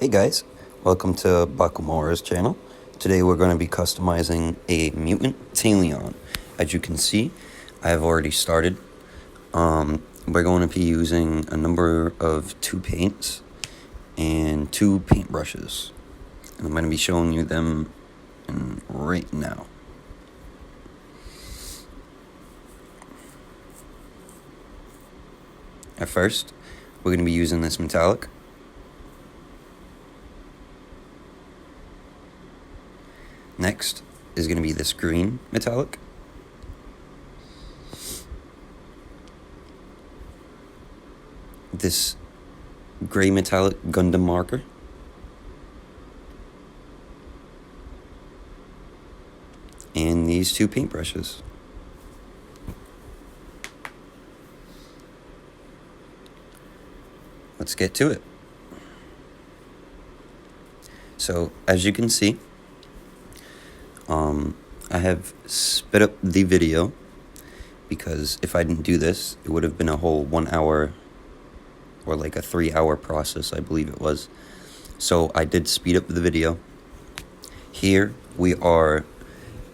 Hey guys, welcome to Bakumora's channel. Today we're going to be customizing a mutant taylean. As you can see, I have already started. We're going to be using a number of 2 paints and 2 paintbrushes. And I'm going to be showing you them right now. At first, we're going to be using this metallic. Next is going to be this green metallic. This gray metallic Gundam marker. And these 2 paintbrushes. Let's get to it. So, as you can see, I have sped up the video because if I didn't do this, it would have been a whole 1 hour or like a 3-hour process, I believe it was. So I did speed up the video. Here we are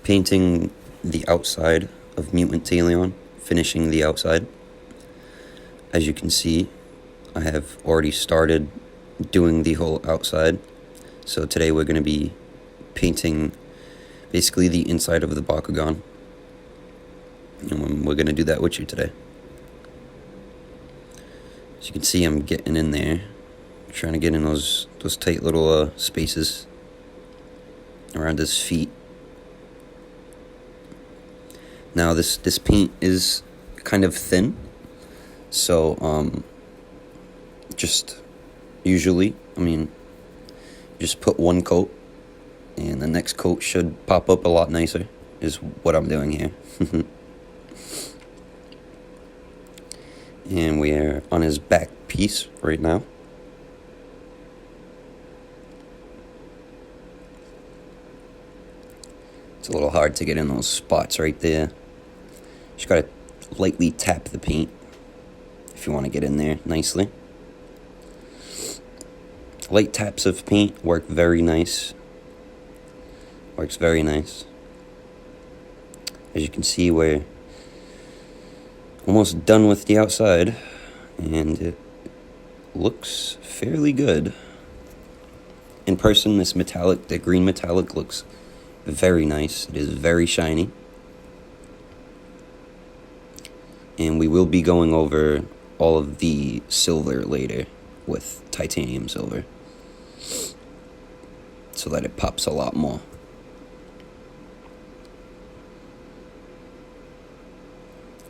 painting the outside of Mutant Taylean, finishing the outside. As you can see, I have already started doing the whole outside. So today we're going to be painting basically the inside of the Bakugan. And we're going to do that with you today. As you can see, I'm getting in there. Trying to get in those tight little spaces around his feet. Now this paint is kind of thin. So just usually, just put 1 coat and the next coat should pop up a lot nicer, is what I'm doing here. And we are on his back piece right now. It's a little hard to get in those spots right there. Just gotta lightly tap the paint if you want to get in there nicely. Light taps of paint work very nice. Works very nice. As you can see, we're almost done with the outside, and it looks fairly good. In person, this metallic, the green metallic, looks very nice. It is very shiny. And we will be going over all of the silver later with titanium silver, so that it pops a lot more.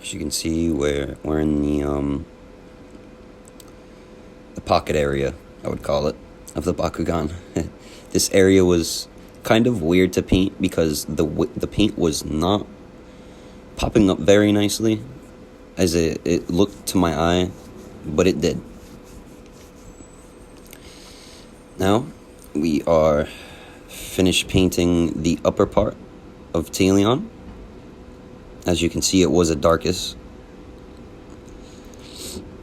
As you can see, we're in the pocket area, I would call it, of the Bakugan. This area was kind of weird to paint because the paint was not popping up very nicely as it looked to my eye, but it did. Now we are finished painting the upper part of Taylean. As you can see, it was the darkest.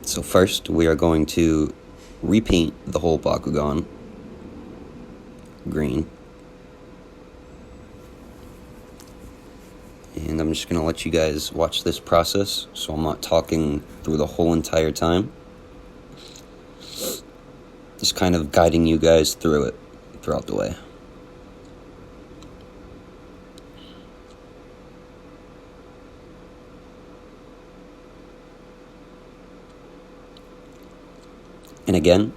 So first, we are going to repaint the whole Bakugan green. And I'm just going to let you guys watch this process, so I'm not talking through the whole entire time. Just kind of guiding you guys through it throughout the way. And again,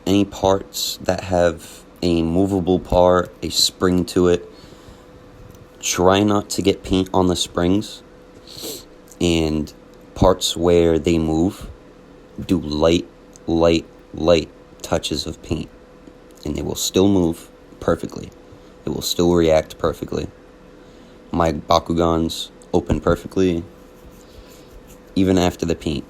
any parts that have a movable part, a spring to it, try not to get paint on the springs. And parts where they move, do light touches of paint. And they will still move perfectly. It will still react perfectly. My Bakugans open perfectly, even after the paint.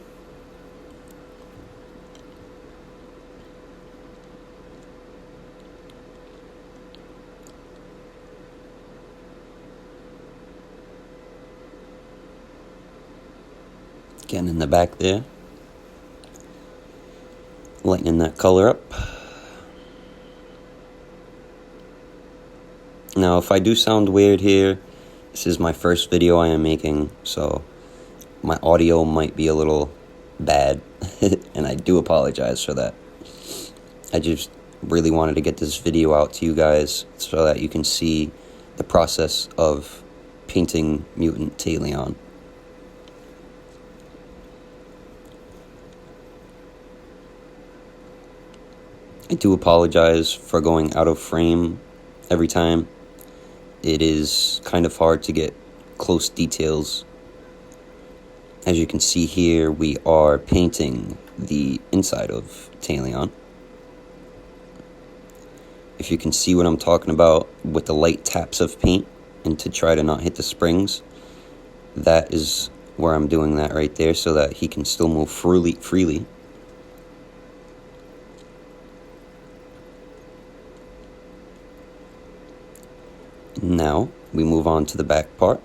Again, in the back there. Lightening that color up. Now, if I do sound weird here, this is my first video I am making, so my audio might be a little bad, and I do apologize for that. I just really wanted to get this video out to you guys so that you can see the process of painting mutant taylean. I do apologize for going out of frame every time. It is kind of hard to get close details. As you can see here, we are painting the inside of taylean. If you can see what I'm talking about with the light taps of paint and to try to not hit the springs, that is where I'm doing that right there so that he can still move freely. Now we move on to the back part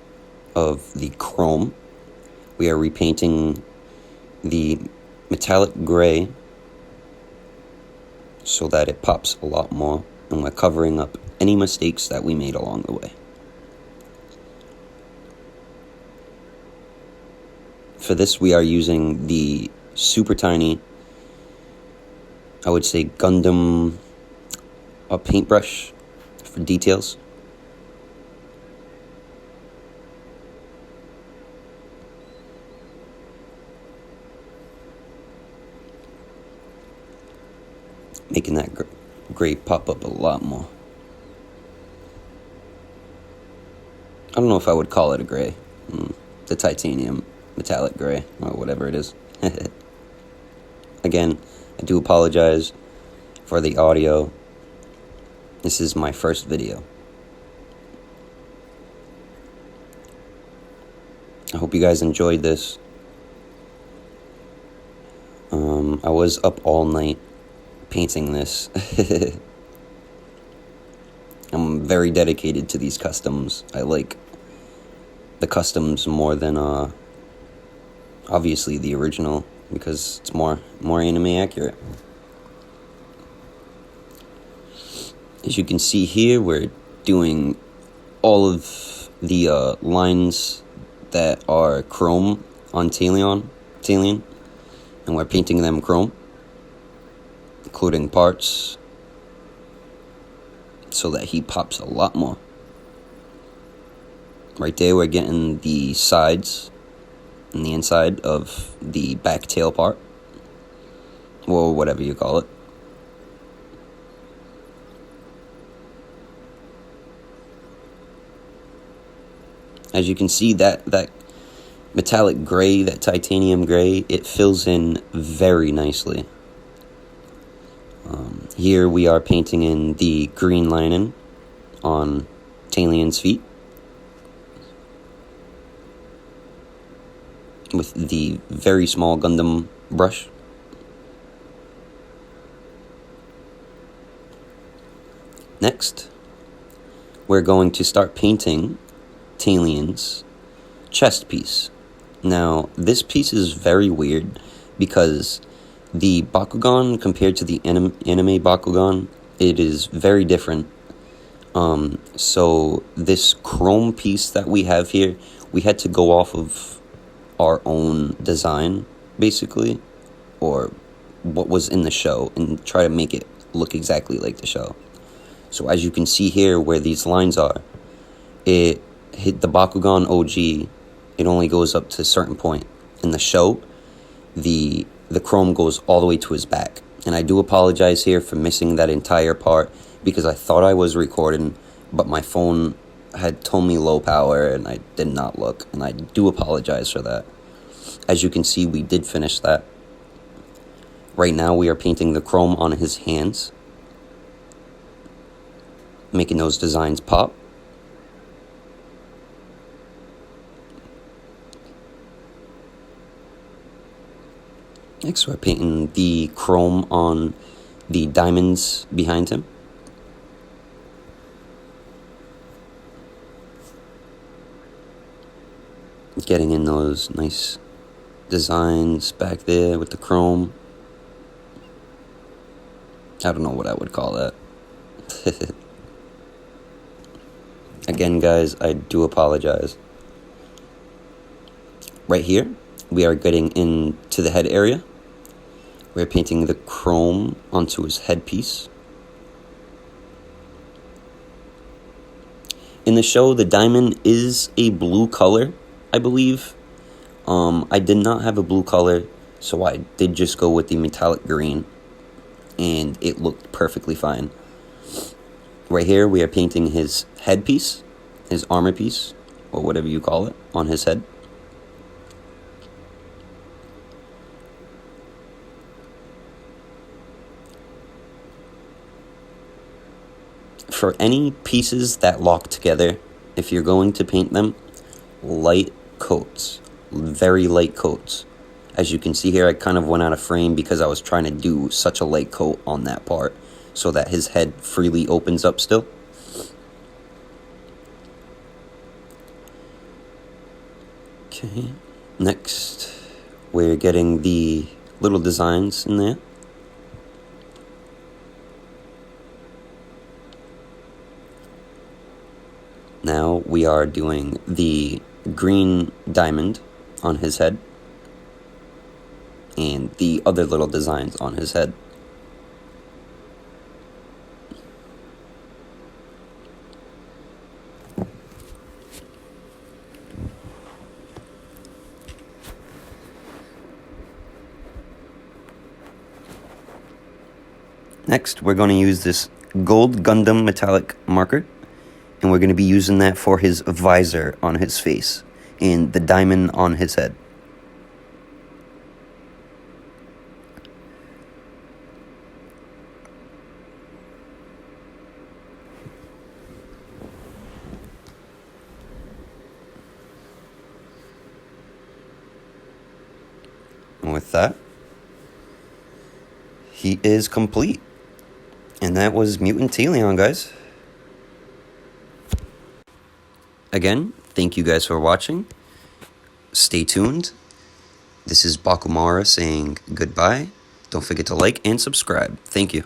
of the chrome. We are repainting the metallic gray so that it pops a lot more, and we're covering up any mistakes that we made along the way. For this, we are using the super tiny, I would say Gundam paintbrush for details. Making that gray pop up a lot more. I don't know if I would call it a gray. The titanium metallic gray, or whatever it is. Again, I do apologize for the audio. This is my first video. I hope you guys enjoyed this. I was up all night painting this. I'm very dedicated to these customs. I like the customs more than obviously the original, because it's more anime accurate. As you can see here, we're doing all of the lines that are chrome on taylean, and we're painting them chrome, including parts, so that he pops a lot more. Right there, we're getting the sides and the inside of the back tail part, or whatever you call it. As you can see, that metallic gray, that titanium gray, it fills in very nicely. Here we are painting in the green lining on taylean's feet with the very small Gundam brush. Next, we're going to start painting taylean's chest piece. Now, this piece is very weird because the Bakugan compared to the anime Bakugan, it is very different. So this chrome piece that we have here, we had to go off of our own design, basically, or what was in the show, and try to make it look exactly like the show. So as you can see here where these lines are, it hit the Bakugan OG, it only goes up to a certain point. In the show, the chrome goes all the way to his back. And I do apologize here for missing that entire part, because I thought I was recording, but my phone had told me low power and I did not look, and I do apologize for that. As you can see, we did finish that. Right now we are painting the chrome on his hands, making those designs pop. Next, we're painting the chrome on the diamonds behind him. Getting in those nice designs back there with the chrome. I don't know what I would call that. Again, guys, I do apologize. Right here, we are getting into the head area. We're painting the chrome onto his headpiece. In the show, the diamond is a blue color, I believe. I did not have a blue color, so I did just go with the metallic green, and it looked perfectly fine. Right here, we are painting his headpiece, his armor piece, or whatever you call it, on his head. For any pieces that lock together, if you're going to paint them, light coats, very light coats. As you can see here, I kind of went out of frame because I was trying to do such a light coat on that part so that his head freely opens up still. Okay, next we're getting the little designs in there. Now we are doing the green diamond on his head and the other little designs on his head. Next, we're going to use this gold Gundam metallic marker, and we're going to be using that for his visor on his face and the diamond on his head. And with that, he is complete. And that was Mutant Taylean, guys. Again, thank you guys for watching. Stay tuned. This is Bakumara saying goodbye. Don't forget to like and subscribe. Thank you.